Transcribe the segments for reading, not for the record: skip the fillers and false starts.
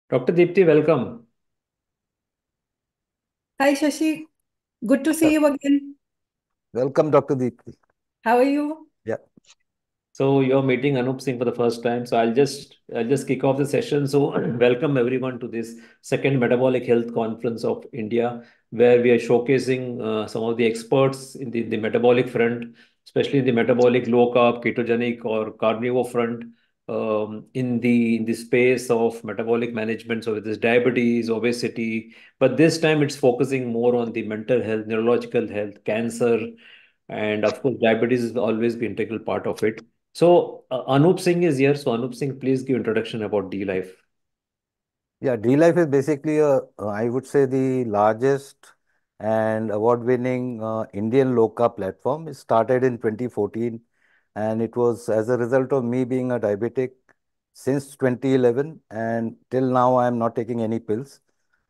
Dr. Deepti, welcome. Hi Shashi, good to see Yeah. you again. Welcome, Dr. Deepti. How are you? Yeah. So you're meeting Anup Singh for the first time. So I'll just kick off the session. So welcome everyone to this second Metabolic Health Conference of India, where we are showcasing some of the experts in the metabolic front, especially in the metabolic low carb, ketogenic, or carnivore front, in the space of metabolic management. So it is diabetes, obesity, but this time it's focusing more on the mental health, neurological health, cancer, and of course, diabetes has always been integral part of it. So Anup Singh is here. So Anup Singh, please give introduction about D Life. Yeah, D-Life is basically I would say the largest and award-winning Indian low-carb platform. It started in 2014, and it was as a result of me being a diabetic since 2011, and till now I am not taking any pills.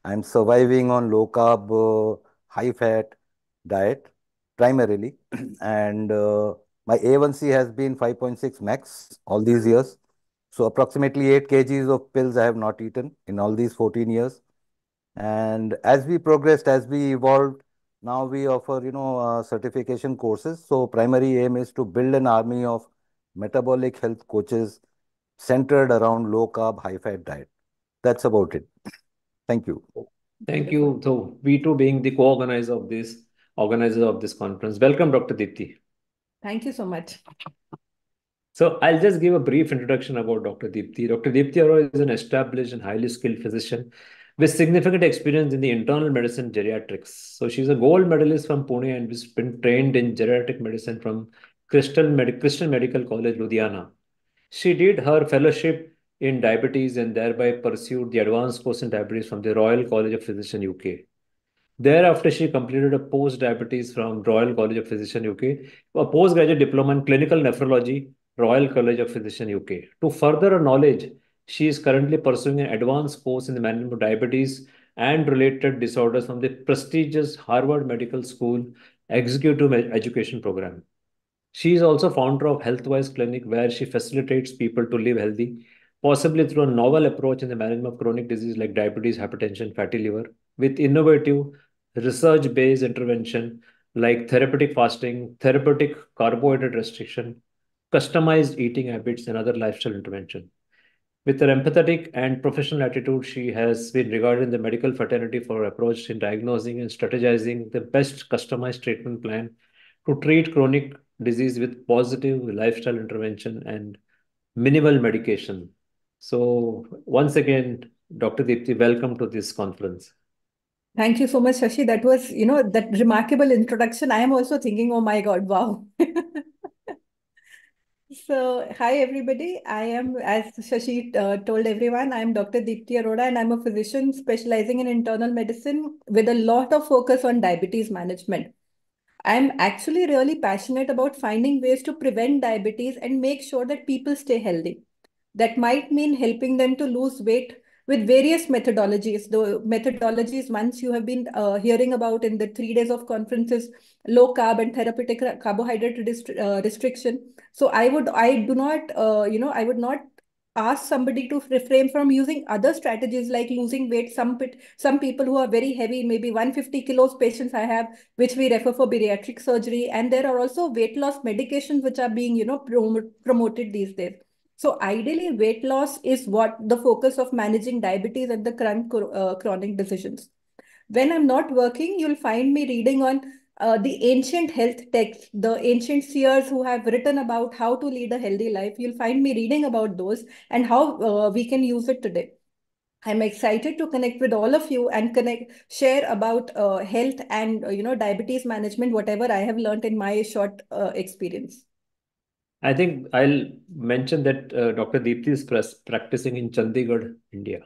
I'm surviving on low-carb, high-fat diet primarily, and my A1C has been 5.6 max all these years. So approximately 8 kgs of pills I have not eaten in all these 14 years. And as we progressed, as we evolved, now we offer, certification courses. So primary aim is to build an army of metabolic health coaches centered around low carb, high fat diet. That's about it. Thank you. Thank you. So we too being the organizers of this conference. Welcome, Dr. Deepti. Thank you so much. So I'll just give a brief introduction about Dr. Deepti. Dr. Deepti Arora is an established and highly skilled physician with significant experience in the internal medicine geriatrics. So she's a gold medalist from Pune and has been trained in geriatric medicine from Christian Medical College, Ludhiana. She did her fellowship in diabetes and thereby pursued the advanced course in diabetes from the Royal College of Physicians, UK. Thereafter, she completed a post-diabetes from Royal College of Physicians, UK, a postgraduate diploma in clinical nephrology, Royal College of Physicians, UK. To further her knowledge, she is currently pursuing an advanced course in the management of diabetes and related disorders from the prestigious Harvard Medical School Executive Education Program. She is also founder of Healthwise Clinic, where she facilitates people to live healthy, possibly through a novel approach in the management of chronic disease like diabetes, hypertension, fatty liver, with innovative research-based intervention like therapeutic fasting, therapeutic carbohydrate restriction, customized eating habits, and other lifestyle intervention. With her empathetic and professional attitude, she has been regarded in the medical fraternity for her approach in diagnosing and strategizing the best customized treatment plan to treat chronic disease with positive lifestyle intervention and minimal medication. So, once again, Dr. Deepti, welcome to this conference. Thank you so much, Shashi. That was, that remarkable introduction. I am also thinking, oh my God, wow. So, hi everybody. I am, as Shashi told everyone, I am Dr. Deepti Arora and I'm a physician specializing in internal medicine with a lot of focus on diabetes management. I'm actually really passionate about finding ways to prevent diabetes and make sure that people stay healthy. That might mean helping them to lose weight with various methodologies. The methodologies, once you have been hearing about in the 3 days of conferences, low carb and therapeutic carbohydrate restriction. So I do not, I would not ask somebody to refrain from using other strategies like losing weight. Some people who are very heavy, maybe 150 kilos patients I have, which we refer for bariatric surgery, and there are also weight loss medications which are being promoted these days. So ideally, weight loss is what the focus of managing diabetes and the chronic decisions. When I'm not working, you'll find me reading on the ancient health texts, the ancient seers who have written about how to lead a healthy life. You'll find me reading about those and how we can use it today. I'm excited to connect with all of you and share about health and diabetes management, whatever I have learned in my short experience. I think I'll mention that Dr. Deepti is practicing in Chandigarh, India.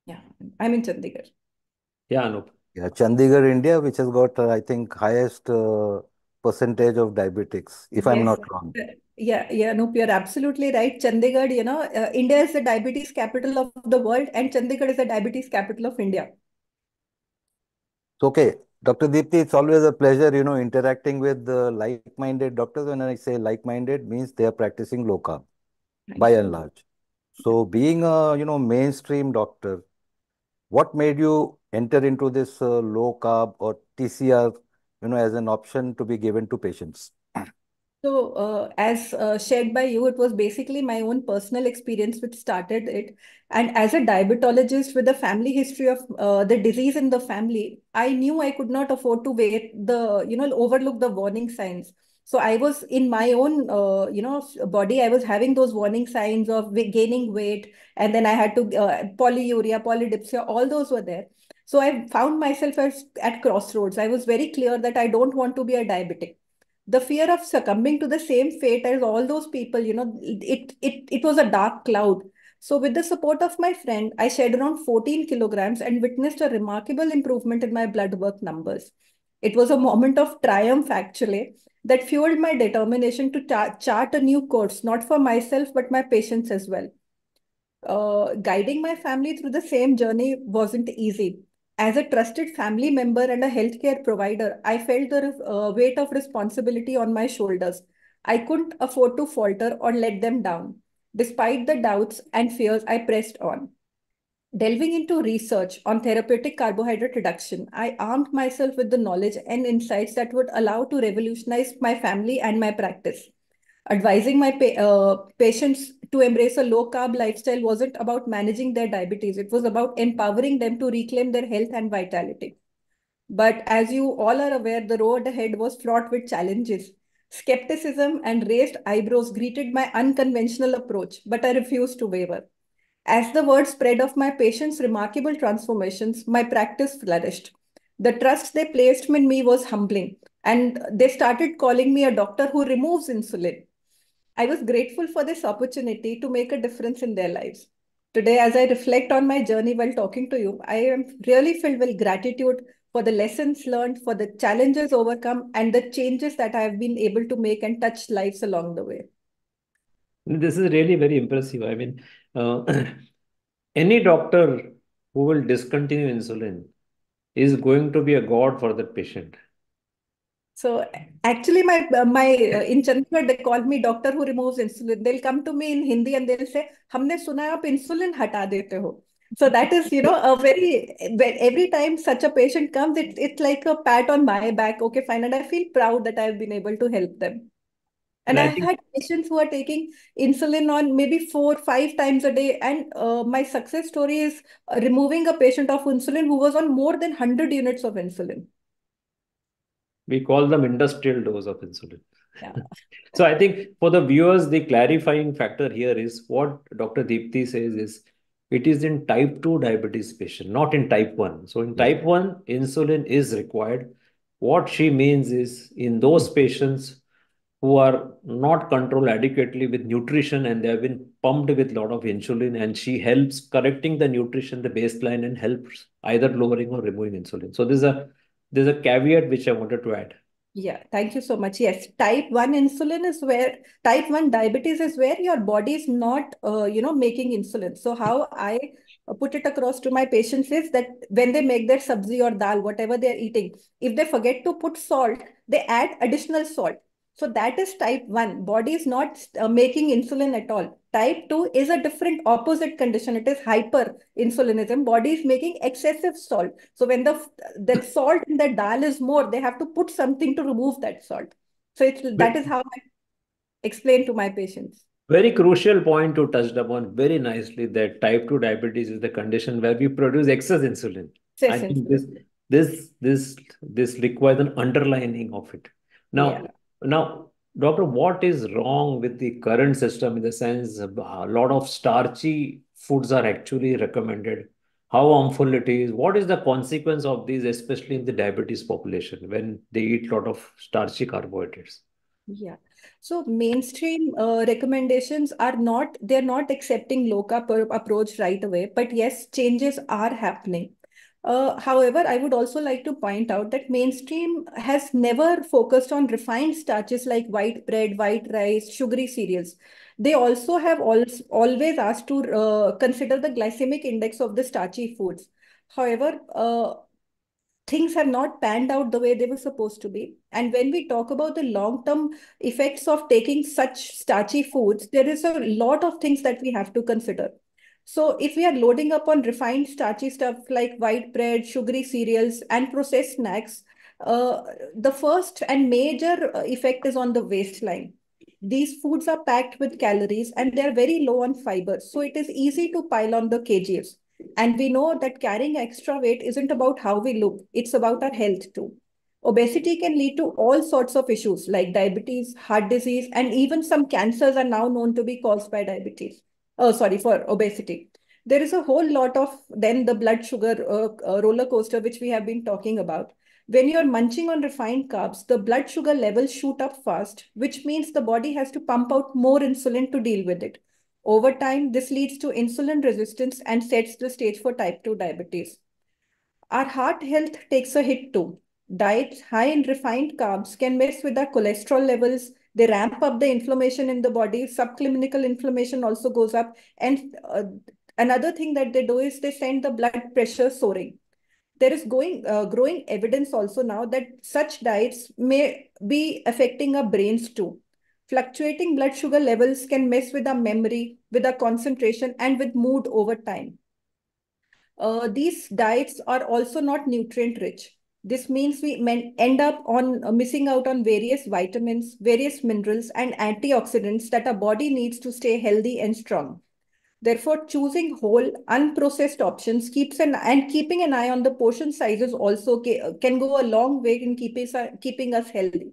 Yeah, I'm in Chandigarh. Yeah, Anup. Yeah, Chandigarh, India, which has got, I think, highest percentage of diabetics, if I'm Yes. not wrong. Yeah, no, you're absolutely right. Chandigarh, India is the diabetes capital of the world, and Chandigarh is the diabetes capital of India. So, okay, Dr. Deepti, it's always a pleasure, interacting with like-minded doctors. When I say like-minded, means they are practicing low carb by Right. and large. So being a, mainstream doctor, What made you enter into this low carb or TCR, as an option to be given to patients? So, as shared by you, it was basically my own personal experience which started it. And as a diabetologist with a family history of the disease in the family, I knew I could not afford to wait overlook the warning signs. So I was in my own, body, I was having those warning signs of gaining weight. And then I had to, polyuria, polydipsia, all those were there. So I found myself at crossroads. I was very clear that I don't want to be a diabetic. The fear of succumbing to the same fate as all those people, it was a dark cloud. So with the support of my friend, I shed around 14 kilograms and witnessed a remarkable improvement in my blood work numbers. It was a moment of triumph, actually, that fueled my determination to chart a new course, not for myself, but my patients as well. Guiding my family through the same journey wasn't easy. As a trusted family member and a healthcare provider, I felt the weight of responsibility on my shoulders. I couldn't afford to falter or let them down. Despite the doubts and fears, I pressed on. Delving into research on therapeutic carbohydrate reduction, I armed myself with the knowledge and insights that would allow to revolutionize my family and my practice. Advising my patients to embrace a low carb lifestyle wasn't about managing their diabetes. It was about empowering them to reclaim their health and vitality. But as you all are aware, the road ahead was fraught with challenges. Skepticism and raised eyebrows greeted my unconventional approach, but I refused to waver. As the word spread of my patients' remarkable transformations, my practice flourished. The trust they placed in me was humbling, and they started calling me a doctor who removes insulin. I was grateful for this opportunity to make a difference in their lives. Today, as I reflect on my journey while talking to you, I am really filled with gratitude for the lessons learned, for the challenges overcome, and the changes that I have been able to make and touch lives along the way. This is really very impressive. I mean, uh, any doctor who will discontinue insulin is going to be a god for that patient. So actually, in Chandigarh they call me doctor who removes insulin. They'll come to me in Hindi and they'll say, "हमने सुना है आप insulin हटा देते हो." So that is, a every time such a patient comes, it's like a pat on my back. Okay, fine, and I feel proud that I've been able to help them. And And I I've think had patients who are taking insulin on maybe 4, 5 times a day. And my success story is removing a patient of insulin who was on more than 100 units of insulin. we call them industrial dose of insulin. Yeah. So I think for the viewers, the clarifying factor here is what Dr. Deepti says is it is in type 2 diabetes patient, not in type 1. So in Yes. type 1, insulin is required. What she means is in those patients who are not controlled adequately with nutrition and they have been pumped with a lot of insulin, and she helps correcting the nutrition, the baseline, and helps either lowering or removing insulin. So there's a caveat which I wanted to add. Yeah, thank you so much. Yes, type 1 diabetes is where your body is not, making insulin. So how I put it across to my patients is that when they make their sabzi or dal, whatever they're eating, if they forget to put salt, they add additional salt. So that is type 1. Body is not making insulin at all. Type 2 is a different opposite condition. It is hyperinsulinism. Body is making excessive salt. So when that salt in the dal is more, they have to put something to remove that salt. So that is how I explain to my patients. Very crucial point to touched upon very nicely that type 2 diabetes is the condition where we produce excess insulin. I Excess think insulin. this requires an underlining of it. Yeah. Now, doctor, what is wrong with the current system in the sense a lot of starchy foods are actually recommended? How harmful it is? What is the consequence of these, especially in the diabetes population when they eat a lot of starchy carbohydrates? Yeah. So mainstream recommendations they're not accepting low carb approach right away, but yes, changes are happening. However, I would also like to point out that mainstream has never focused on refined starches like white bread, white rice, sugary cereals. They also have always asked to consider the glycemic index of the starchy foods. However, things have not panned out the way they were supposed to be. And when we talk about the long-term effects of taking such starchy foods, there is a lot of things that we have to consider. So if we are loading up on refined starchy stuff like white bread, sugary cereals, and processed snacks, uh, the first and major effect is on the waistline. These foods are packed with calories and they're very low on fiber. So it is easy to pile on the kgs. And we know that carrying extra weight isn't about how we look, it's about our health too. Obesity can lead to all sorts of issues like diabetes, heart disease, and even some cancers are now known to be caused by diabetes. Oh, sorry, for obesity. There is a whole lot of then the blood sugar roller coaster, which we have been talking about. When you're munching on refined carbs, the blood sugar levels shoot up fast, which means the body has to pump out more insulin to deal with it. Over time, this leads to insulin resistance and sets the stage for type 2 diabetes. Our heart health takes a hit too. Diets high in refined carbs can mess with our cholesterol levels. They ramp up the inflammation in the body. Subclinical inflammation also goes up. And another thing that they do is they send the blood pressure soaring. There is growing evidence also now that such diets may be affecting our brains too. Fluctuating blood sugar levels can mess with our memory, with our concentration, and with mood over time. These diets are also not nutrient rich. This means we end up on missing out on various vitamins, various minerals, and antioxidants that our body needs to stay healthy and strong. Therefore, choosing whole, unprocessed options keeping an eye on the portion sizes also can go a long way in keeping us healthy.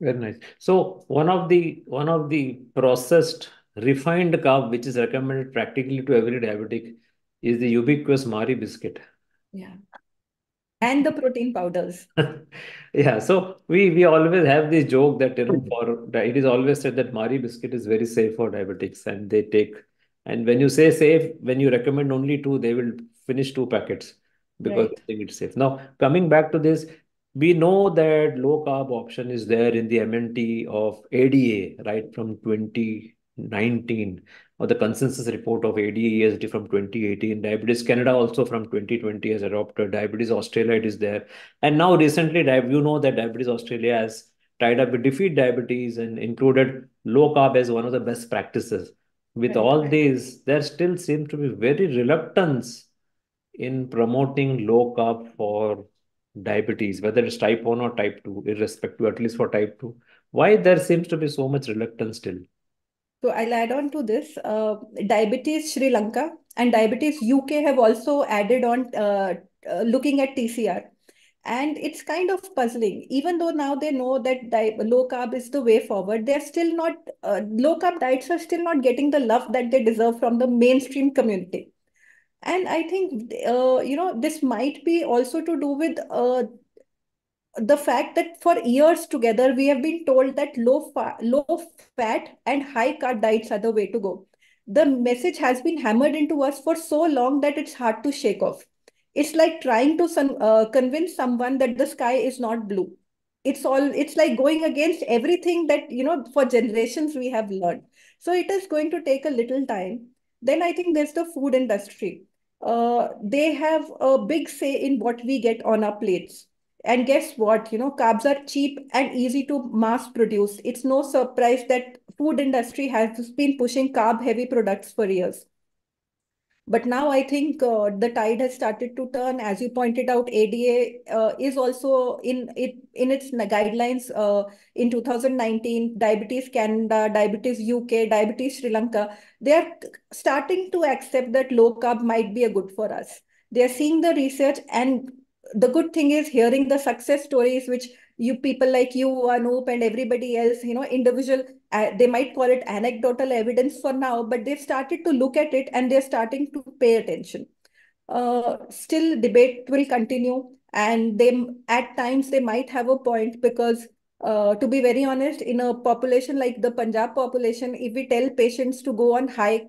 Very nice. So one of the processed refined carb which is recommended practically to every diabetic is the ubiquitous Mari biscuit. Yeah. And the protein powders. Yeah, so we always have this joke that it is always said that Mari biscuit is very safe for diabetics, and they take, and when you say safe, when you recommend only two, they will finish two packets because Right. they think it's safe. Now coming back to this, we know that low carb option is there in the MNT of ADA right from 2019, or the consensus report of ADA ESD from 2018. Diabetes Canada also from 2020 has adopted. Diabetes Australia, it is there. And now recently, you know that Diabetes Australia has tied up with Defeat Diabetes and included low carb as one of the best practices. With Right. all these, there still seems to be very reluctance in promoting low carb for diabetes, whether it's type 1 or type 2, irrespective, at least for type 2. Why there seems to be so much reluctance still? So I'll add on to this. Diabetes Sri Lanka and Diabetes UK have also added on looking at TCR. And it's kind of puzzling. Even though now they know that low carb is the way forward, they're still not, low carb diets are still not getting the love that they deserve from the mainstream community. And I think, this might be also to do with the fact that for years together we have been told that low fat and high carb diets are the way to go. The message has been hammered into us for so long that it's hard to shake off. It's like trying to convince someone that the sky is not blue. It's like going against everything that for generations we have learned. So it is going to take a little time. Then I think there's the food industry. They have a big say in what we get on our plates. And guess what? Carbs are cheap and easy to mass produce. It's no surprise that food industry has been pushing carb heavy products for years. But now I think the tide has started to turn. As you pointed out, ADA is also in its guidelines in 2019. Diabetes Canada, Diabetes UK, Diabetes Sri Lanka, they are starting to accept that low carb might be a good for us. They are seeing the research, and the good thing is hearing the success stories, which you people like you, Anoop, and everybody else, individual, they might call it anecdotal evidence for now, but they've started to look at it and they're starting to pay attention. Still, debate will continue, and they at times they might have a point because, to be very honest, in a population like the Punjab population, if we tell patients to go on high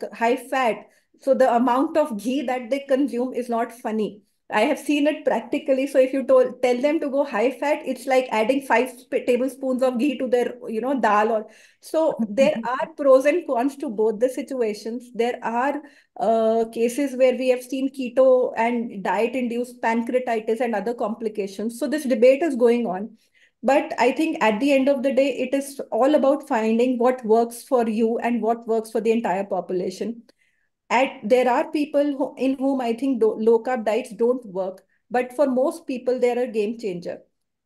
fat, so the amount of ghee that they consume is not funny. I have seen it practically. So if you tell them to go high fat, it's like adding 5 tablespoons of ghee to their, dal. Or so there are pros and cons to both the situations. There are cases where we have seen keto and diet-induced pancreatitis and other complications. So this debate is going on. But I think at the end of the day, it is all about finding what works for you and what works for the entire population. There are people in whom I think low carb diets don't work, but for most people, they're a game changer.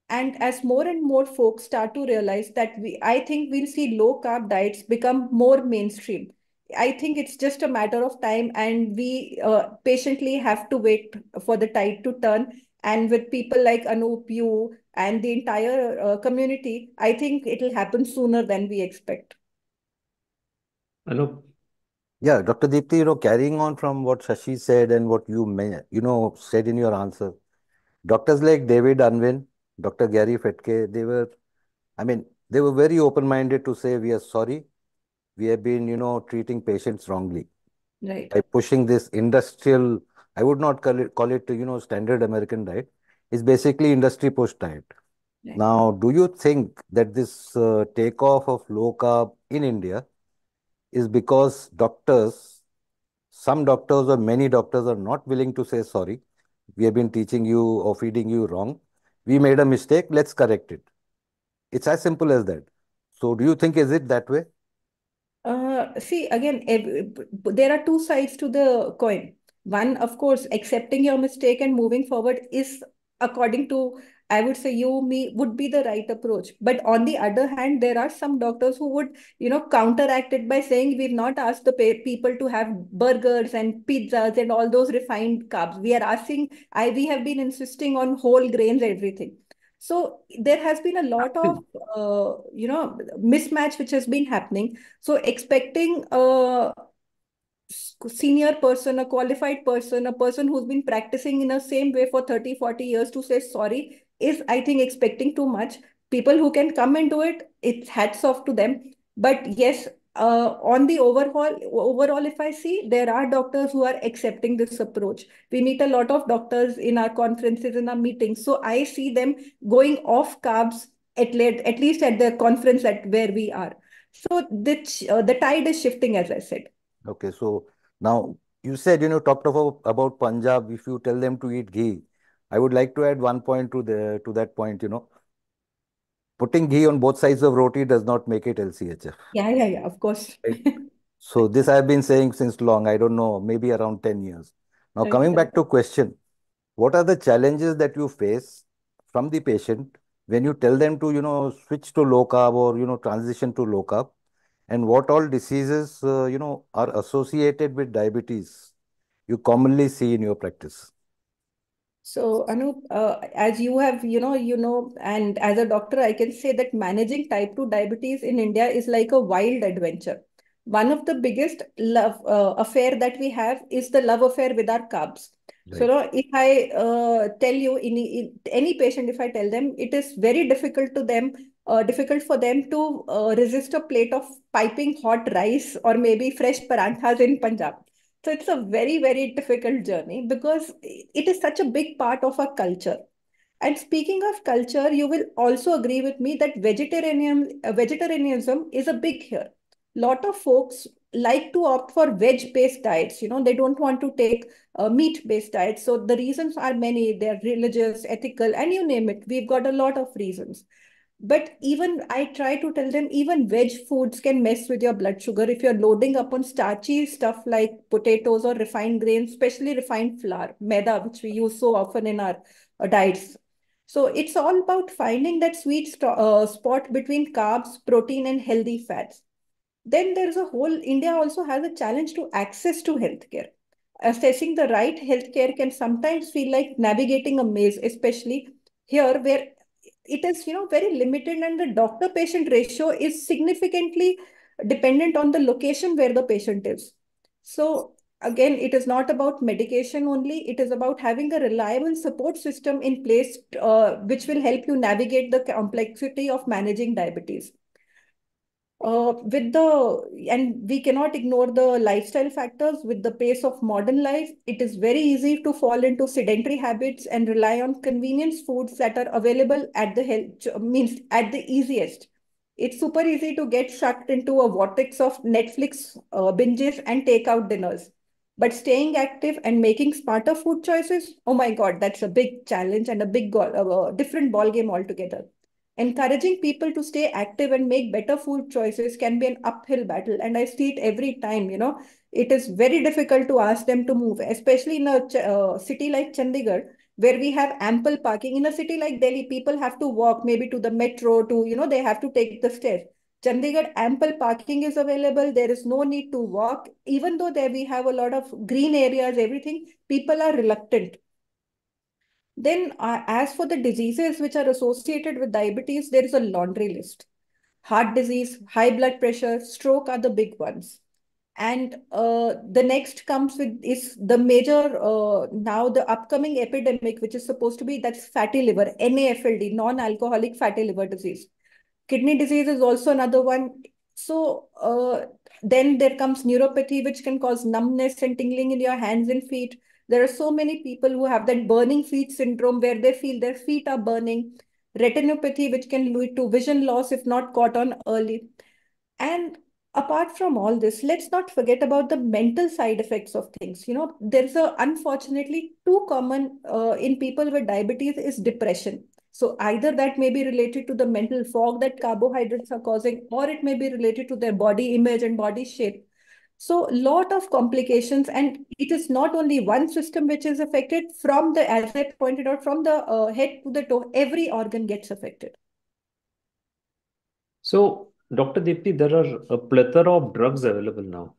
And as more and more folks start to realize that I think we'll see low carb diets become more mainstream. I think it's just a matter of time, and we patiently have to wait for the tide to turn. And with people like Anup, you, and the entire community, I think it'll happen sooner than we expect. Anup, Yeah, Dr. Deepti, carrying on from what Shashi said and what you said in your answer, doctors like David Unwin, Dr. Gary Fetke, they were very open-minded to say, we are sorry, we have been, treating patients wrongly Right, by pushing this industrial, I would not call it, standard American diet. It's basically industry push diet. right. Now, do you think that this takeoff of low carb in India is because some doctors or many doctors are not willing to say sorry? We have been teaching you or feeding you wrong. We made a mistake. Let's correct it. It's as simple as that. So do you think is it that way? See, again, there are two sides to the coin. One, of course, accepting your mistake and moving forward is, according to, I would say, you, me, would be the right approach. But on the other hand, there are some doctors who would, counteract it by saying we've not asked the people to have burgers and pizzas and all those refined carbs. We are asking, we have been insisting on whole grains, everything. So there has been a lot of, mismatch which has been happening. So expecting a senior person, a qualified person, a person who's been practicing in the same way for 30, 40 years to say sorry is, I think, expecting too much. People who can come and do it, it's hats off to them. But yes, on the overall, if I see, there are doctors who are accepting this approach. We meet a lot of doctors in our conferences, in our meetings. So I see them going off carbs at least at the conference at where we are. So the tide is shifting, as I said. Okay, so now you said, talked about Punjab, if you tell them to eat ghee. I would like to add one point to that point, putting ghee on both sides of roti does not make it LCHF. Yeah, yeah, yeah, of course. Right? So this I've been saying since long, I don't know, maybe around 10 years. Now Right, coming right. back to question, what are the challenges that you face from the patient when you tell them to, switch to low carb or, transition to low carb? And what all diseases, are associated with diabetes you commonly see in your practice? So, Anup, as and as a doctor, I can say that managing type 2 diabetes in India is like a wild adventure. One of the biggest love affair that we have is the love affair with our carbs. So, Right. if I tell you in any patient, if I tell them, it is very difficult for them to resist a plate of piping hot rice or maybe fresh paranthas in Punjab. So it's a very, very difficult journey because it is such a big part of our culture. And speaking of culture, you will also agree with me that vegetarianism is a big here. Lot of folks like to opt for veg-based diets. They don't want to take meat-based diets. So the reasons are many. They're religious, ethical, and you name it. We've got a lot of reasons. But even I try to tell them, even veg foods can mess with your blood sugar if you're loading up on starchy stuff like potatoes or refined grains, especially refined flour, maida, which we use so often in our diets. So it's all about finding that spot between carbs, protein, and healthy fats. Then there's a whole, India also has a challenge to access to healthcare. Assessing the right healthcare can sometimes feel like navigating a maze, especially here where it is, very limited, and the doctor patient ratio is significantly dependent on the location where the patient is. So again, it is not about medication only, it is about having a reliable support system in place, which will help you navigate the complexity of managing diabetes. And we cannot ignore the lifestyle factors. With the pace of modern life, it is very easy to fall into sedentary habits and rely on convenience foods that are available at the health means at the easiest. It's super easy to get sucked into a vortex of Netflix binges and takeout dinners. But staying active and making smarter food choices, oh my God, that's a big challenge and a different ball game altogether. Encouraging people to stay active and make better food choices can be an uphill battle. And I see it every time, it is very difficult to ask them to move, especially in a city like Chandigarh, where we have ample parking. In a city like Delhi, people have to walk maybe to the metro to, they have to take the stairs. Chandigarh, ample parking is available. There is no need to walk. Even though there we have a lot of green areas, everything, people are reluctant. Then, as for the diseases which are associated with diabetes, there is a laundry list. Heart disease, high blood pressure, stroke are the big ones. And the next comes with is the major, now the upcoming epidemic, which is supposed to be, that's fatty liver, NAFLD, non-alcoholic fatty liver disease. Kidney disease is also another one. So then there comes neuropathy, which can cause numbness and tingling in your hands and feet. There are so many people who have that burning feet syndrome where they feel their feet are burning. Retinopathy, which can lead to vision loss if not caught on early. And apart from all this, let's not forget about the mental side effects of things. There's a unfortunately too common in people with diabetes is depression. So either that may be related to the mental fog that carbohydrates are causing, or it may be related to their body image and body shape. So lot of complications, and it is not only one system which is affected. From the, as I pointed out, from the head to the toe, every organ gets affected. So, Dr. Deepti, there are a plethora of drugs available now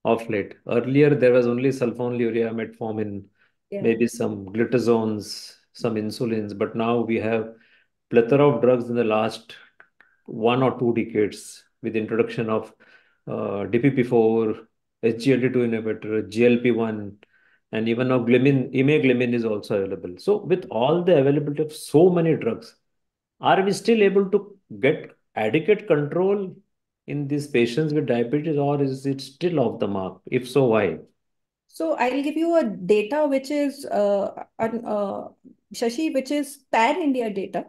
of late. Earlier, there was only sulfonylurea, metformin, Yeah. maybe some glitazones, some insulins, but now we have plethora of drugs in the last 1 or 2 decades with introduction of DPP4, SGLT2 inhibitor, GLP-1, and even now imeglimin is also available. So with all the availability of so many drugs, are we still able to get adequate control in these patients with diabetes, or is it still off the mark? If so, why? So I'll give you a data which is Shashi, which is pan-India data.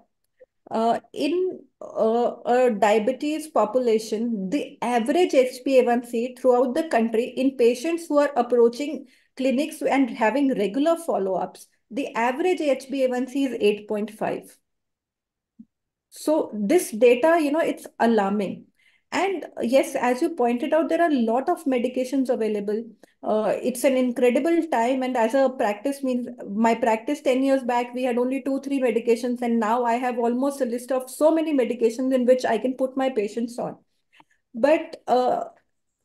In a diabetes population, the average HbA1c throughout the country in patients who are approaching clinics and having regular follow-ups, the average HbA1c is 8.5. So this data, it's alarming. And yes, as you pointed out, there are a lot of medications available. It's an incredible time. And as a practice means, my practice 10 years back, we had only 2, 3 medications. And now I have almost a list of so many medications in which I can put my patients on. But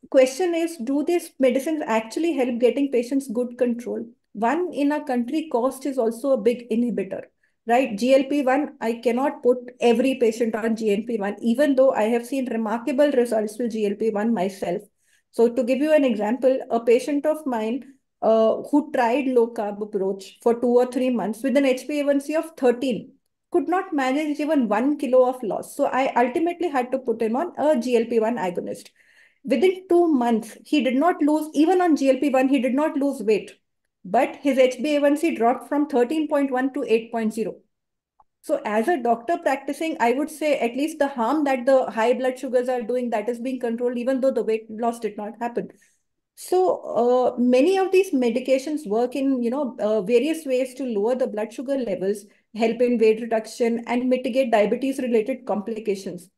question is, do these medicines actually help getting patients good control? One, in our country, cost is also a big inhibitor, right? GLP-1, I cannot put every patient on GLP-1, even though I have seen remarkable results with GLP-1 myself. So to give you an example, a patient of mine who tried low carb approach for 2 or 3 months with an HbA1c of 13 could not manage even 1 kilo of loss. So I ultimately had to put him on a GLP-1 agonist. Within 2 months, he did not lose, even on GLP-1, he did not lose weight. But his HbA1c dropped from 13.1 to 8.0. So as a doctor practicing, I would say at least the harm that the high blood sugars are doing, that is being controlled, even though the weight loss did not happen. So many of these medications work in, various ways to lower the blood sugar levels, help in weight reduction, and mitigate diabetes-related complications.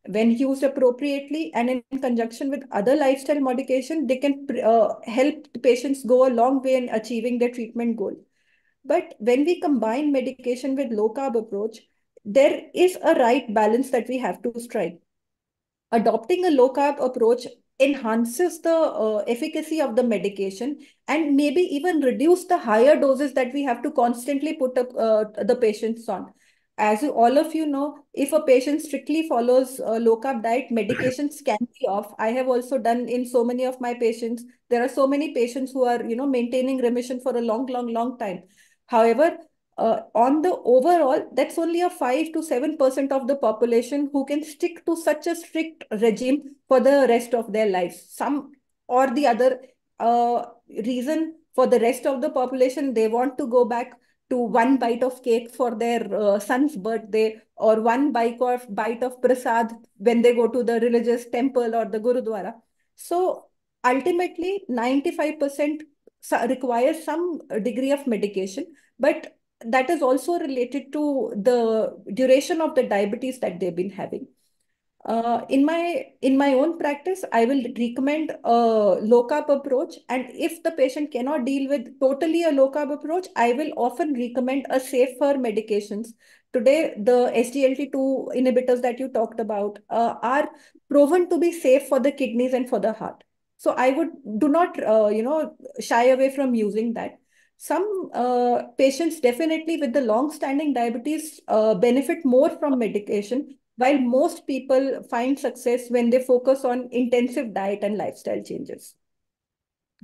When used appropriately and in conjunction with other lifestyle modification, they can help the patients go a long way in achieving their treatment goal. But when we combine medication with low carb approach, there is a right balance that we have to strike. Adopting a low carb approach enhances the efficacy of the medication and maybe even reduce the higher doses that we have to constantly put up the patients on. As all of you know, if a patient strictly follows a low carb diet, medications can be off. I have also done in so many of my patients. There are so many patients who are, maintaining remission for a long, long, long time. However, on the overall, that's only a 5 to 7% of the population who can stick to such a strict regime for the rest of their lives. Some or the other reason for the rest of the population, they want to go back to one bite of cake for their son's birthday, or one bite of prasad when they go to the religious temple or the Gurudwara. So ultimately, 95% requires some degree of medication. But that is also related to the duration of the diabetes that they've been having. In my own practice, I will recommend a low carb approach, and if the patient cannot deal with totally a low carb approach, I will often recommend a safer medications. Today, the SGLT2 inhibitors that you talked about are proven to be safe for the kidneys and for the heart. So I would do not shy away from using that. Some patients definitely with the long-standing diabetes benefit more from medication, while most people find success when they focus on intensive diet and lifestyle changes.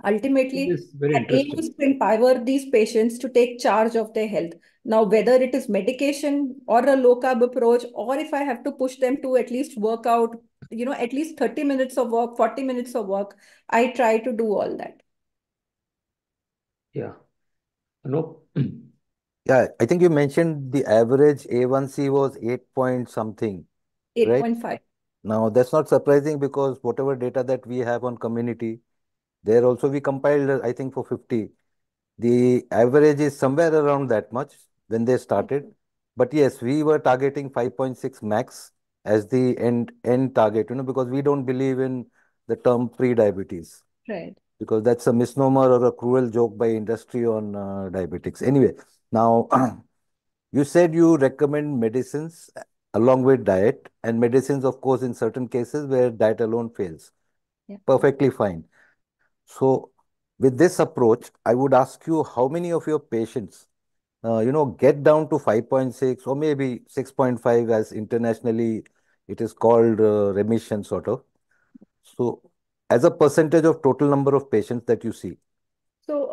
It Ultimately, is very our aim interesting. is to empower these patients to take charge of their health. Now, whether it is medication or a low carb approach, or if I have to push them to at least work out, at least 30 minutes of work, 40 minutes of work, I try to do all that. Yeah. No. Yeah, I think you mentioned the average A1C was 8 point something, right? 8.5. Now, that's not surprising because whatever data that we have on community, there also we compiled, I think, for 50. The average is somewhere around that much when they started. But yes, we were targeting 5.6 max as the end target, because we don't believe in the term pre-diabetes, Right. because that's a misnomer or a cruel joke by industry on diabetics. Anyway, now you said you recommend medicines along with diet, and medicines, of course, in certain cases where diet alone fails. Yeah. Perfectly fine. So, with this approach, I would ask you how many of your patients, get down to 5.6 or maybe 6.5, as internationally it is called remission, sort of. So, as a percentage of total number of patients that you see. So,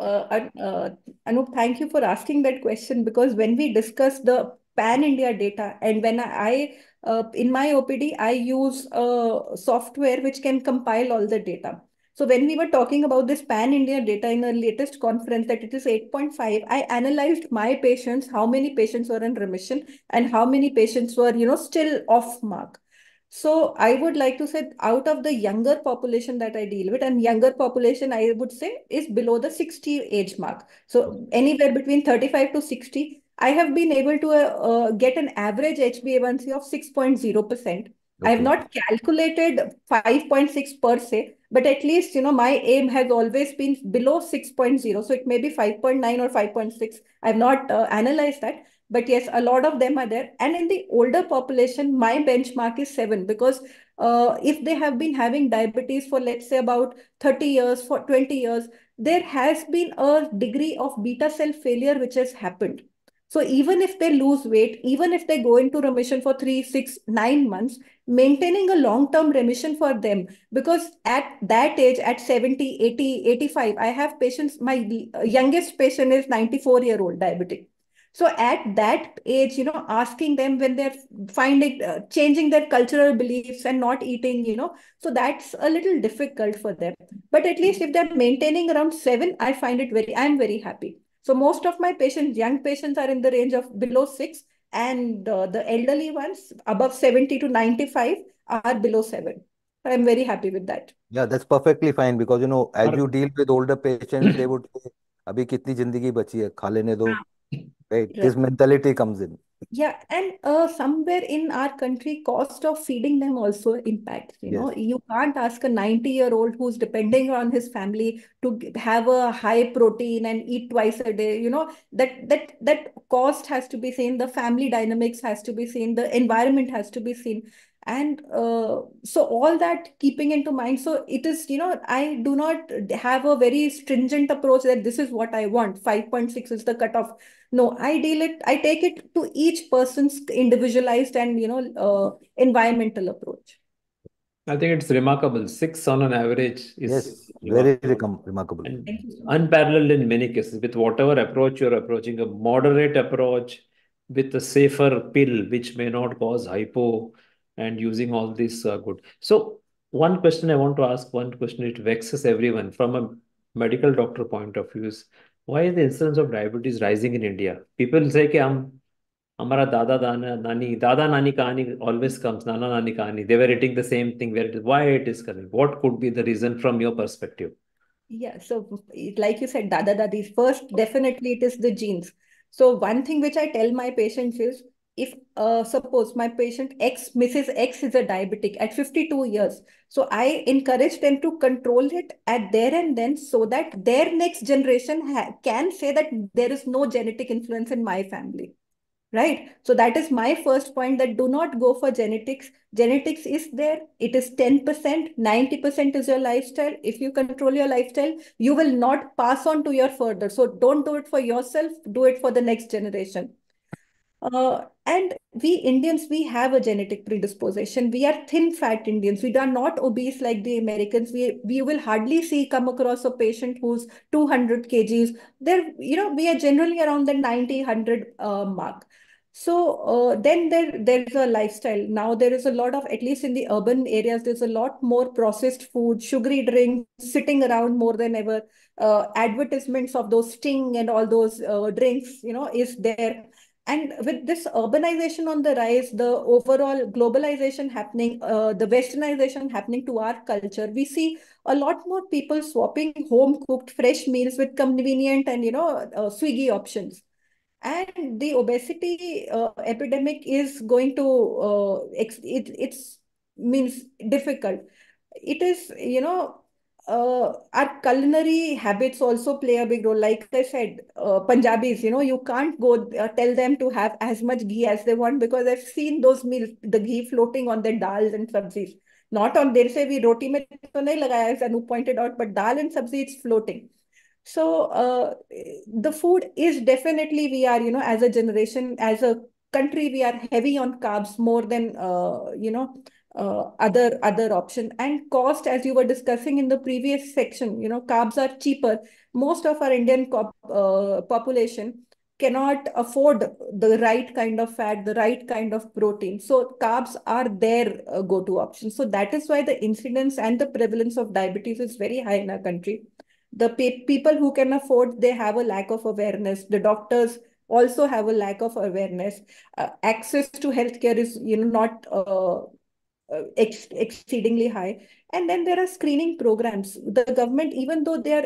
Anup, thank you for asking that question, because when we discuss the pan-India data, and when in my OPD, I use software which can compile all the data. So when we were talking about this pan-India data in the latest conference that it is 8.5, I analyzed my patients, how many patients were in remission and how many patients were, still off mark. So I would like to say, out of the younger population that I deal with, and younger population I would say is below the 60 age mark. So anywhere between 35 to 60, I have been able to get an average HbA1c of 6.0%. I have Okay. not calculated 5.6 per se, but at least, my aim has always been below 6.0. So it may be 5.9 or 5.6. I have not analyzed that. But yes, a lot of them are there. And in the older population, my benchmark is 7, because if they have been having diabetes for, let's say, about 30 years, for 20 years, there has been a degree of beta cell failure which has happened. So even if they lose weight, even if they go into remission for 3, 6, 9 months, maintaining a long-term remission for them, because at that age, at 70, 80, 85, I have patients, my youngest patient is 94-year-old diabetic. So at that age, asking them when they're finding, changing their cultural beliefs and not eating, so that's a little difficult for them. But at least if they're maintaining around 7, I'm very happy. So most of my patients, young patients, are in the range of below 6, and the elderly ones above 70 to 95 are below 7. I'm very happy with that. Yeah, that's perfectly fine because, as you Or- deal with older patients, they would say, "Abhi kitni zindagi bachi hai, kha lene do." Right? Right. This mentality comes in. Yeah, and somewhere in our country, cost of feeding them also impacts. Yes. You can't ask a 90-year-old who's depending on his family to have a high protein and eat twice a day. That cost has to be seen. The family dynamics has to be seen. The environment has to be seen. And so all that keeping into mind. So it is, I do not have a very stringent approach that this is what I want. 5.6 is the cutoff. No, I take it to each person's individualized and, environmental approach. I think it's remarkable. 6 on an average is Yes, very remarkable remarkable. and Thank you so much. unparalleled in many cases. With whatever approach you're approaching, a moderate approach with a safer pill, which may not cause hypo, and using all this good. So, one question I want to ask, one question it vexes everyone from a medical doctor point of view is, why is the incidence of diabetes rising in India? People say कि हम हमारा दादा नानी कहानी always comes, nana nani kahani, they were eating the same thing, why it is coming, what could be the reason from your perspective? Yeah, so like you said, Dada Dadis, first, definitely it is the genes. So one thing which I tell my patients is, if suppose my patient X, Mrs. X is a diabetic at 52 years, so I encourage them to control it at there and then, so that their next generation can say that there is no genetic influence in my family. Right. So that is my first point, that do not go for genetics. Genetics is there. It is 10%, 90% is your lifestyle. If you control your lifestyle, you will not pass on to your further. So don't do it for yourself, do it for the next generation. And we Indians, we have a genetic predisposition. We are thin fat Indians. We are not obese like the Americans. We will hardly see come across a patient who's 200 kgs. There, we are generally around the 90, 100 mark. So then there's a lifestyle. Now there is a lot of, at least in the urban areas, there's a lot more processed food, sugary drinks sitting around more than ever. Advertisements of those Sting and all those drinks, is there. And with this urbanization on the rise, the overall globalization happening, the westernization happening to our culture, we see a lot more people swapping home cooked fresh meals with convenient and Swiggy options. And the obesity epidemic is going to it's means difficult. It is, our culinary habits also play a big role. Like I said, Punjabis, you can't go tell them to have as much ghee as they want, because I've seen those meals, the ghee floating on their dals and sabzis. Not on, they'll say, we roti mein to nahi lagaya, as Anu pointed out, but dal and sabzi, it's floating. So the food is definitely, we are, as a generation, as a country, we are heavy on carbs more than, other option. And cost, as you were discussing in the previous section, carbs are cheaper. Most of our Indian population cannot afford the right kind of fat, the right kind of protein. So carbs are their go-to option. So that is why the incidence and the prevalence of diabetes is very high in our country. The people who can afford, they have a lack of awareness. The doctors also have a lack of awareness. Access to healthcare is, not exceedingly high. And then there are screening programs. The government, even though they are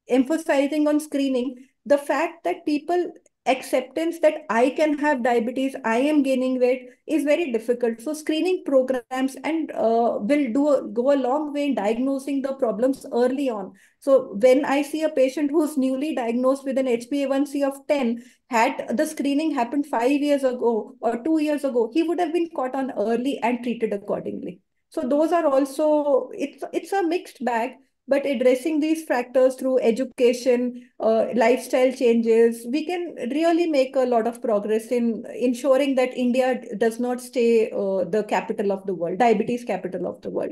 emphasizing on screening, the fact that people acceptance that I can have diabetes, I am gaining weight, is very difficult. So screening programs and will go a long way in diagnosing the problems early on. So when I see a patient who's newly diagnosed with an HbA1c of 10, had the screening happened 5 years ago or 2 years ago, he would have been caught on early and treated accordingly. So those are also, it's a mixed bag, but addressing these factors through education, lifestyle changes, we can really make a lot of progress in ensuring that India does not stay the capital of the world, diabetes capital of the world.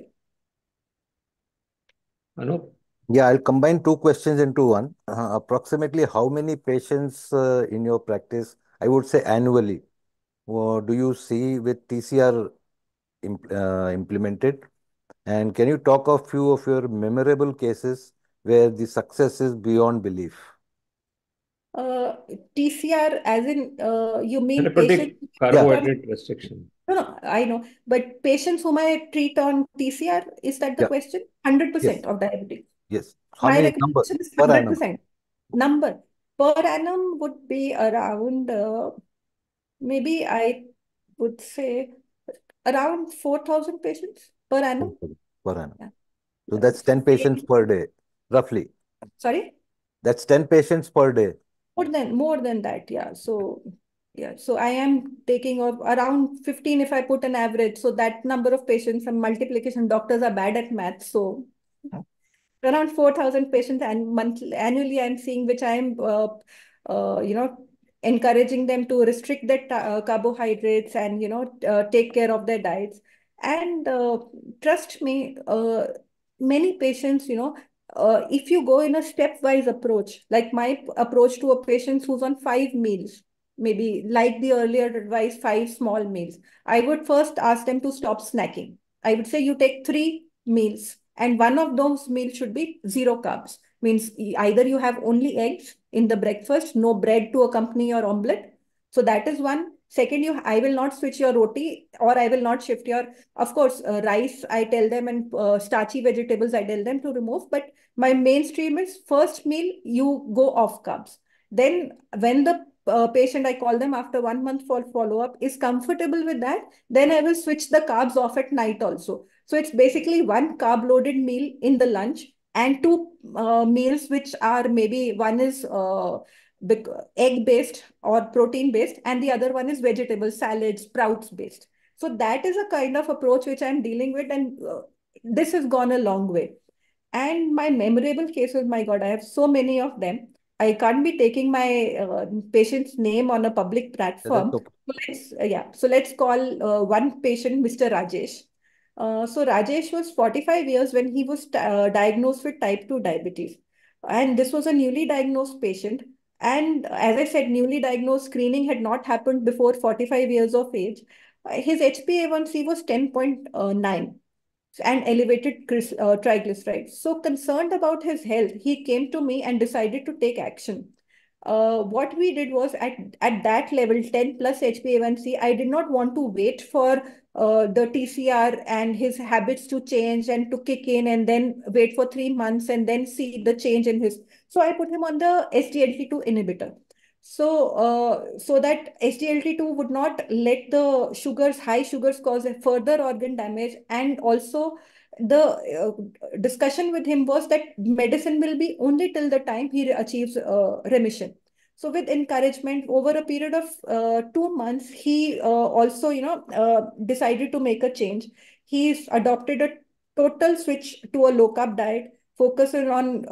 Anup? Yeah, I'll combine two questions into one. Approximately how many patients in your practice, I would say annually, do you see with TCR implemented? And can you talk a few of your memorable cases where the success is beyond belief? TCR, as in, you mean Therapeutic patients Yeah, treat on, carbohydrate restriction. no, I know, but patients whom I treat on TCR, is that the yeah, question? 100% yes, of diabetes. yes. How My many number recommendation is per annum? 100%. Number per annum would be around, maybe I would say around 4,000 patients per annum. Per annum. Yeah. So that's 10 patients per day, roughly. Sorry? That's 10 patients per day. More than that, yeah. So yeah, so I am taking of around 15 if I put an average. So that number of patients and multiplication, doctors are bad at math. So around 4,000 patients and annually I'm seeing, which I'm encouraging them to restrict their carbohydrates and take care of their diets. And trust me, many patients, if you go in a stepwise approach, like my approach to a patient who's on 5 meals, maybe like the earlier advice, 5 small meals, I would first ask them to stop snacking. I would say you take 3 meals, and one of those meals should be zero carbs. Means either you have only eggs in the breakfast, no bread to accompany your omelette. So that is one. Second, I will not switch your roti, or I will not shift your, of course, rice, I tell them, and starchy vegetables, I tell them to remove. But my mainstream is first meal, you go off carbs. Then when the patient, I call them after 1 month for follow-up, is comfortable with that, then I will switch the carbs off at night also. So it's basically one carb-loaded meal in the lunch and two meals which are maybe one is egg-based or protein-based and the other one is vegetable, salad, sprouts-based. So that is a kind of approach which I'm dealing with, and this has gone a long way. And my memorable cases, my God, I have so many of them. I can't be taking my patient's name on a public That's platform. okay. So let's call one patient Mr. Rajesh. So Rajesh was 45 years when he was diagnosed with type 2 diabetes. And this was a newly diagnosed patient. And as I said, newly diagnosed screening had not happened before 45 years of age. His HbA1c was 10.9 and elevated triglycerides. So concerned about his health, he came to me and decided to take action. What we did was at that level, 10 plus HbA1c, I did not want to wait for the TCR and his habits to change and to kick in and then wait for 3 months and then see the change in his. So I put him on the SGLT2 inhibitor. So that SGLT2 would not let the high sugars cause a further organ damage. And also the discussion with him was that medicine will be only till the time he achieves remission. So with encouragement over a period of 2 months, he also, decided to make a change. He's adopted a total switch to a low carb diet, focusing on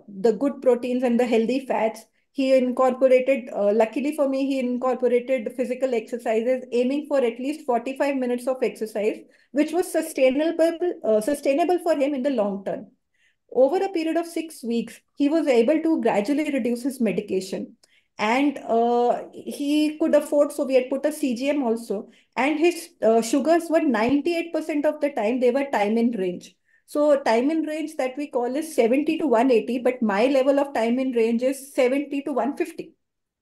the good proteins and the healthy fats. He incorporated, luckily for me, he incorporated physical exercises, aiming for at least 45 minutes of exercise, which was sustainable for him in the long term. Over a period of 6 weeks, he was able to gradually reduce his medication. And he could afford, so we had put a CGM also. And his sugars were 98% of the time, they were time in range. So time in range that we call is 70 to 180, but my level of time in range is 70 to 150.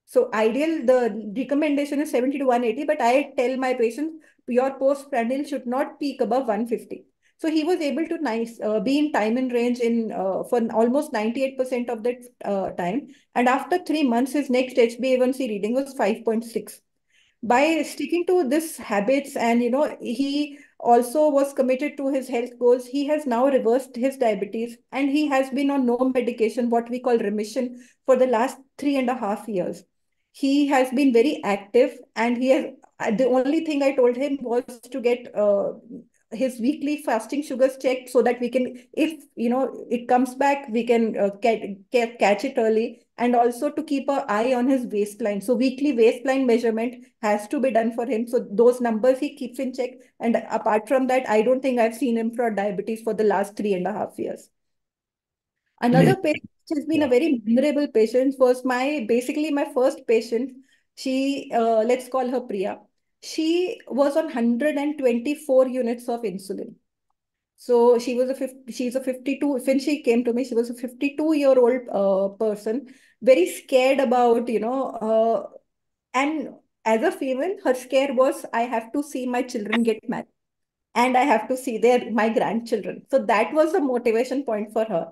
So ideal, the recommendation is 70 to 180, but I tell my patients, your postprandial should not peak above 150. So he was able to be in time in range for almost 98% of that time. And after 3 months, his next HbA1c reading was 5.6. By sticking to this habits, and he also was committed to his health goals, he has now reversed his diabetes and he has been on no medication, what we call remission, for the last 3.5 years. He has been very active, and he has the only thing I told him was to get his weekly fasting sugars checked, so that we can, if it comes back, we can catch it early, and also to keep an eye on his waistline. So weekly waistline measurement has to be done for him. So those numbers he keeps in check. And apart from that, I don't think I've seen him for diabetes for the last 3.5 years. Another patient which has been a very memorable patient was basically my first patient. She, let's call her Priya. She was on 124 units of insulin. So she's a 52, when she came to me, she was a 52-year-old person, very scared about, and as a female, her scare was, I have to see my children get married and I have to see my grandchildren. So that was the motivation point for her.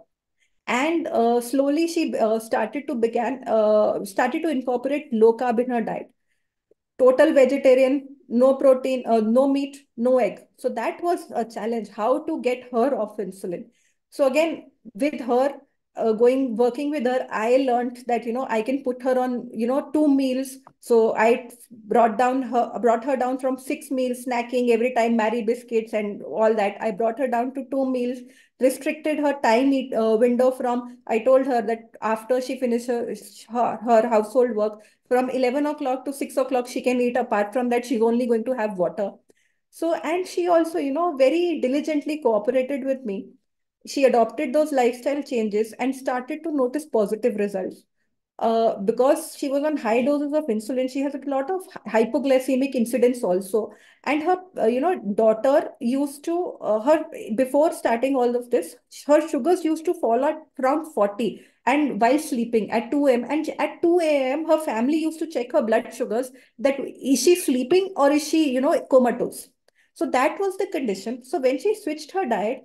And slowly she started to incorporate low carb in her diet, total vegetarian, no protein, no meat, no egg. So that was a challenge, how to get her off insulin. So again, with her, working with her, I learned that, I can put her on, 2 meals. So I brought her down from 6 meals, snacking every time, Mary biscuits and all that. I brought her down to 2 meals, restricted her time window from, I told her that after she finishes her household work, from 11 o'clock to 6 o'clock, she can eat. Apart from that, she's only going to have water. So, and she also, very diligently cooperated with me. She adopted those lifestyle changes and started to notice positive results. Because she was on high doses of insulin, she has a lot of hypoglycemic incidents also. And her, daughter used to, before starting all of this, her sugars used to fall at around 40, and while sleeping at 2 a.m. And at 2 a.m., her family used to check her blood sugars, that is she sleeping or is she, comatose? So that was the condition. So when she switched her diet,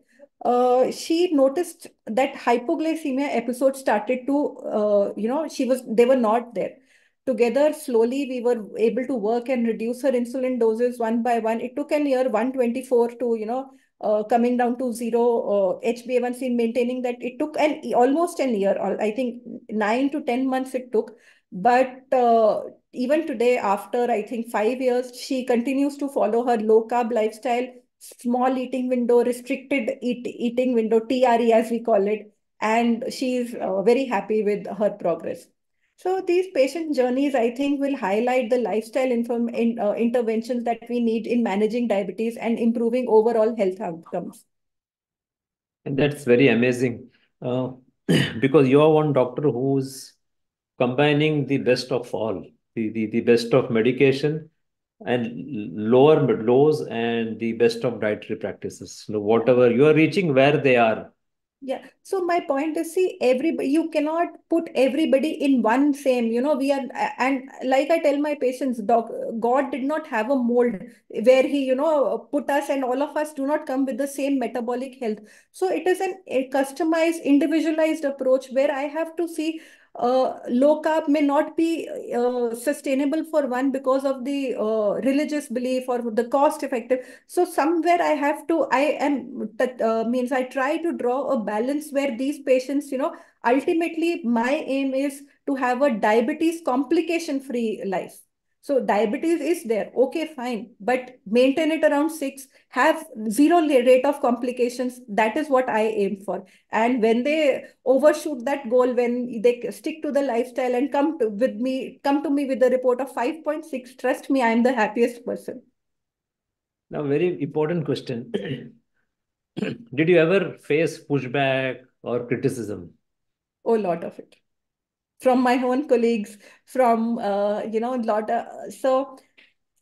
she noticed that hypoglycemia episodes started to, they were not there. Together, slowly, we were able to work and reduce her insulin doses one by one. It took an year, 124 to, coming down to zero HbA1c, maintaining that. It took almost an year, I think 9 to 10 months it took. But even today, after I think 5 years, she continues to follow her low carb lifestyle, small eating window, restricted eating window, TRE as we call it. And she's very happy with her progress. So these patient journeys, I think, will highlight the lifestyle interventions that we need in managing diabetes and improving overall health outcomes. And that's very amazing. Uh, because you are one doctor who's combining the best of all, the best of medication and lower lows and the best of dietary practices. So whatever you are reaching where they are. Yeah. So my point is, see, everybody, you cannot put everybody in one same, we are, and like I tell my patients, God did not have a mold where he, put us, and all of us do not come with the same metabolic health. So it is a customized, individualized approach where I have to see low carb may not be sustainable for one because of the religious belief or the cost effective. So somewhere I have to, I am, that means I try to draw a balance where these patients, ultimately my aim is to have a diabetes complication free life. So diabetes is there, okay, fine, but maintain it around 6, have zero rate of complications. That is what I aim for. And when they overshoot that goal, when they stick to the lifestyle and come to me with a report of 5.6, trust me, I am the happiest person. Now, very important question. Did you ever face pushback or criticism? Oh, lot of it from my own colleagues, from lot of, so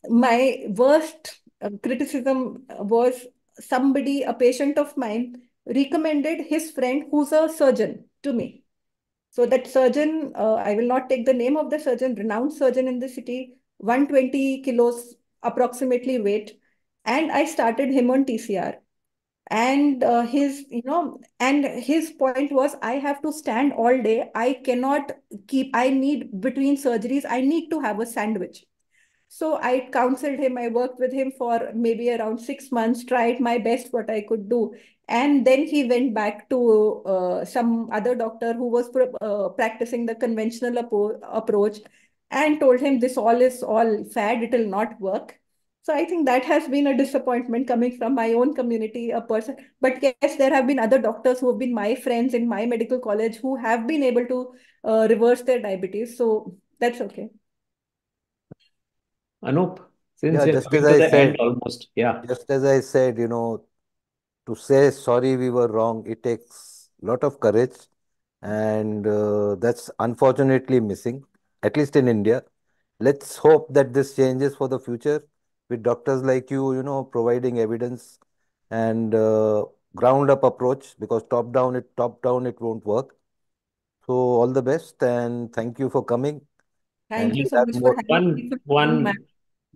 my worst criticism was somebody, a patient of mine, recommended his friend who's a surgeon to me. So that surgeon, I will not take the name of the surgeon, renowned surgeon in the city, 120 kilos approximately weight. And I started him on TCR. And his point was, I have to stand all day. I cannot I need between surgeries, I need to have a sandwich. So I counseled him. I worked with him for maybe around 6 months, tried my best what I could do. And then he went back to some other doctor who was practicing the conventional approach, and told him this all is all fad, it will not work. So I think that has been a disappointment coming from my own community, a person. But yes, there have been other doctors who have been my friends in my medical college who have been able to reverse their diabetes. So that's okay. Anup, since Yeah, we are just as coming to I the end said, almost, yeah. just as I said, to say sorry we were wrong, it takes a lot of courage, and that's unfortunately missing, at least in India. Let's hope that this changes for the future with doctors like you, providing evidence and ground up approach, because top down it won't work. So all the best and thank you for coming, and Thank you And so we'll have much for more. having me, one, for sharing my, one,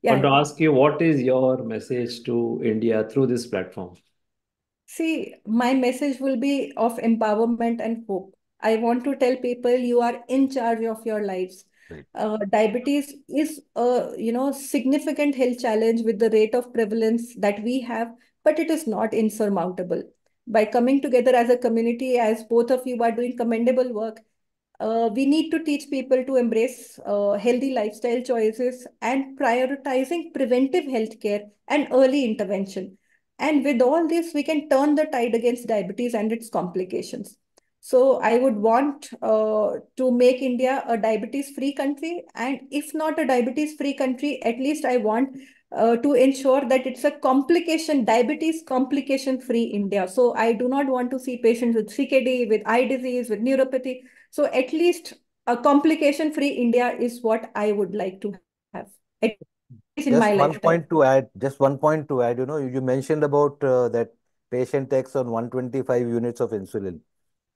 yeah, want to yeah. ask you, what is your message to India through this platform? See, my message will be of empowerment and hope. I want to tell people you are in charge of your lives. Right. Diabetes is a significant health challenge with the rate of prevalence that we have, but it is not insurmountable. By coming together as a community, as both of you are doing commendable work, we need to teach people to embrace healthy lifestyle choices and prioritizing preventive health care and early intervention. And with all this, we can turn the tide against diabetes and its complications. So I would want to make India a diabetes-free country. And if not a diabetes-free country, at least I want to ensure that it's a diabetes complication-free India. So I do not want to see patients with CKD, with eye disease, with neuropathy. So at least a complication-free India is what I would like to have, at least in my Just lifetime. one point to add, you mentioned about that patient takes on 125 units of insulin.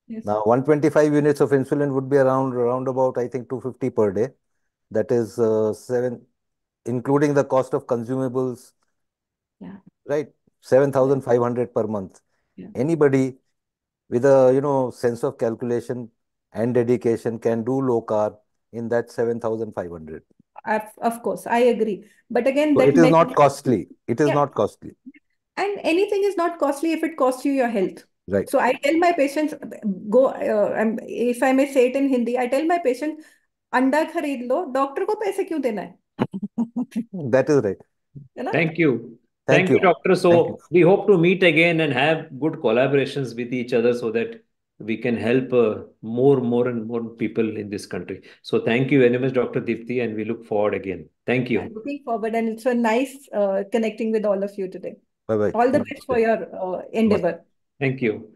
Yes. Now, 125 units of insulin would be around about, I think, 250 per day. That is seven, including the cost of consumables, Yeah. right? Right. 7,500 per month. Yeah. Anybody with a, sense of calculation and dedication can do low carb in that 7,500. Of course, I agree. But again, So that it is many, not costly. It is yeah, not costly. and anything is not costly if it costs you your health. Right. So I tell my patients, go, if I may say it in Hindi, I tell my patient, अंडा खरीद लो, doctor को पैसे क्यों देना है? That is right. है ना? Thank you. Thank Thank you, you. doctor. Thank you. So we hope to meet again and have good collaborations with each other so that we can help more and more people in this country. So thank you very much, Dr. Deepti, and we look forward again. Thank Yeah, you. looking forward, and it's so nice connecting with all of you today. Bye bye. All the best for Namaste. your Bye. endeavor. Thank you.